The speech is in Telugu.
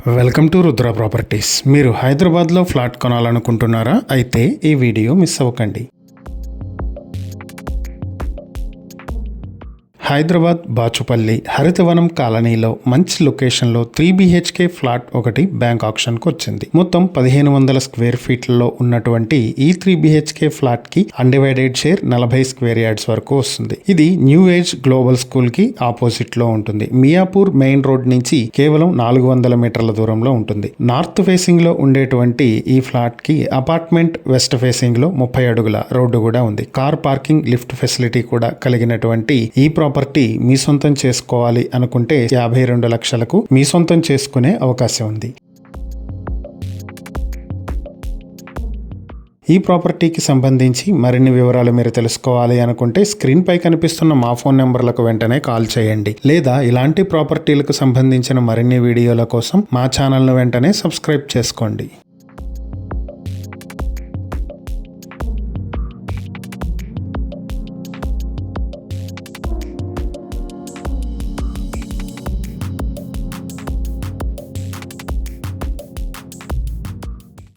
Welcome to Rudra properties. మీరు హైదరాబాద్లో ఫ్లాట్ కొనాలనుకుంటున్నారా? అయితే ఈ వీడియో మిస్ అవ్వకండి. హైదరాబాద్ బాచుపల్లి హరితవనం కాలనీలో మంచి లొకేషన్లో 3 BHK ఫ్లాట్ ఒకటి బ్యాంక్ ఆప్షన్కి వచ్చింది. మొత్తం 1500 స్క్వేర్ ఫీట్లలో ఉన్నటువంటి ఈ 3 BHK ఫ్లాట్ కి అన్డివైడెడ్ షేర్ 40 స్క్వేర్ యార్డ్స్ వరకు వస్తుంది. ఇది న్యూ ఏజ్ గ్లోబల్ స్కూల్ కి ఆపోజిట్ లో ఉంటుంది. మియాపూర్ మెయిన్ రోడ్ నుంచి కేవలం 400 మీటర్ల దూరంలో ఉంటుంది. నార్త్ ఫేసింగ్ లో ఉండేటువంటి ఈ ఫ్లాట్ కి అపార్ట్మెంట్ వెస్ట్ ఫేసింగ్ లో 30 అడుగుల రోడ్డు కూడా ఉంది. కార్ పార్కింగ్, లిఫ్ట్ ఫెసిలిటీ కూడా కలిగినటువంటి ఈ ప్రాపర్టీ మీ సొంతం చేసుకోవాలి అనుకుంటే 52 లక్షలకు మీ సొంతం చేసుకునే అవకాశం ఉంది. ఈ ప్రాపర్టీకి సంబంధించి మరిన్ని వివరాలు మీరు తెలుసుకోవాలి అనుకుంటే స్క్రీన్ పై కనిపిస్తున్న మా ఫోన్ నెంబర్లకు వెంటనే కాల్ చేయండి. లేదా ఇలాంటి ప్రాపర్టీలకు సంబంధించిన మరిన్ని వీడియోల కోసం మా ఛానల్ను వెంటనే సబ్స్క్రైబ్ చేసుకోండి.